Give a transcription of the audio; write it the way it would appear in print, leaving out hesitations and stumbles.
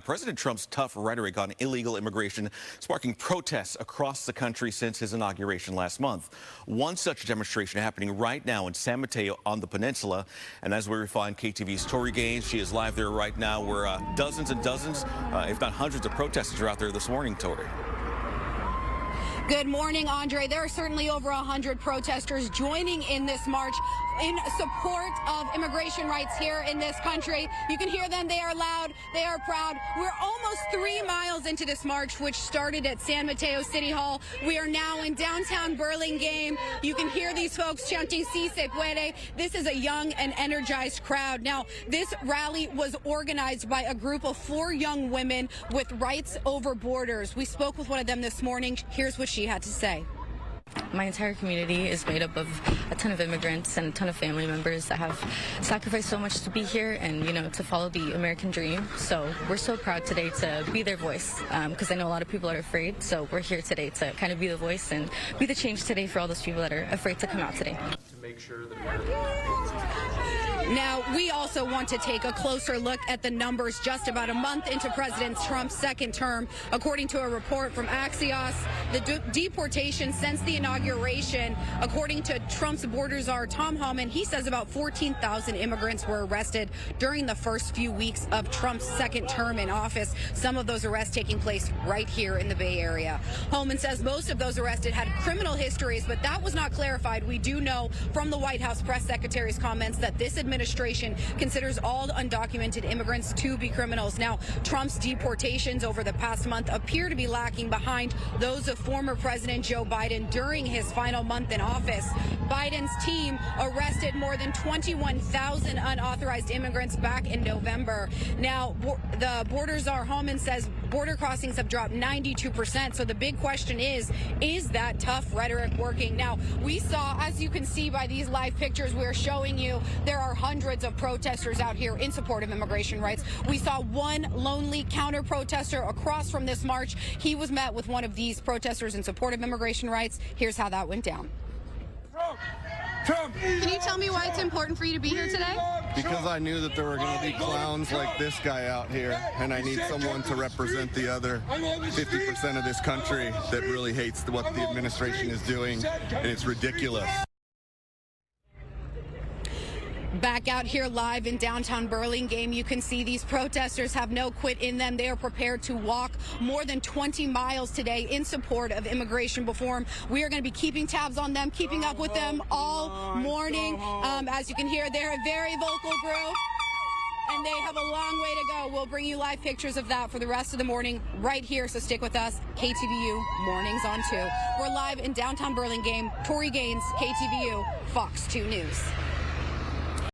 President Trump's tough rhetoric on illegal immigration sparking protests across the country since his inauguration last month. One such demonstration happening right now in San Mateo on the peninsula. And as we find KTVU's Tori Gaines, she is live there right now where dozens and dozens, if not hundreds of protesters are out there this morning, Tori. Good morning, Andre. There are certainly over 100 protesters joining in this march in support of immigration rights here in this country. You can hear them. They are loud. They are proud. We're almost 3 miles into this march, which started at San Mateo City Hall. We are now in downtown Burlingame. You can hear these folks chanting "Si se puede." This is a young and energized crowd. Now, this rally was organized by a group of 4 young women with rights over borders. We spoke with one of them this morning. Here's what she had to say. My entire community is made up of a ton of immigrants and a ton of family members that have sacrificed so much to be here and, to follow the American dream. So we're so proud today to be their voice because I know a lot of people are afraid. So we're here today to kind of be the voice and be the change today for all those people that are afraid to come out today. To make sure that Now, we also want to take a closer look at the numbers just about a month into President Trump's second term. According to a report from Axios, the deportation since the inauguration, according to Trump's border czar, Tom Homan, he says about 14,000 immigrants were arrested during the first few weeks of Trump's second term in office. Some of those arrests taking place right here in the Bay Area. Homan says most of those arrested had criminal histories, but that was not clarified. We do know from the White House press secretary's comments that this administration considers all undocumented immigrants to be criminals. Now, Trump's deportations over the past month appear to be lacking behind those of former President Joe Biden during his final month in office. Biden's team arrested more than 21,000 unauthorized immigrants back in November. Now, the border czar Homan says border crossings have dropped 92%. So the big question is that tough rhetoric working? Now, we saw, as you can see by these live pictures we're showing you, there are hundreds of protesters out here in support of immigration rights. We saw one lonely counter-protester across from this march. He was met with one of these protesters in support of immigration rights. Here's how that went down. Trump. Can you tell me why it's important for you to be here today? Because I knew that there were going to be clowns like this guy out here, and I need someone to represent the other 50% of this country that really hates what the administration is doing, and it's ridiculous. Back out here live in downtown Burlingame, you can see these protesters have no quit in them. They are prepared to walk more than 20 miles today in support of immigration reform. We are going to be keeping tabs on them, keeping up with them all morning. As you can hear, they're a very vocal group, and they have a long way to go. We'll bring you live pictures of that for the rest of the morning right here, so stick with us. KTVU Mornings on 2. We're live in downtown Burlingame. Tori Gaines, KTVU, Fox 2 News.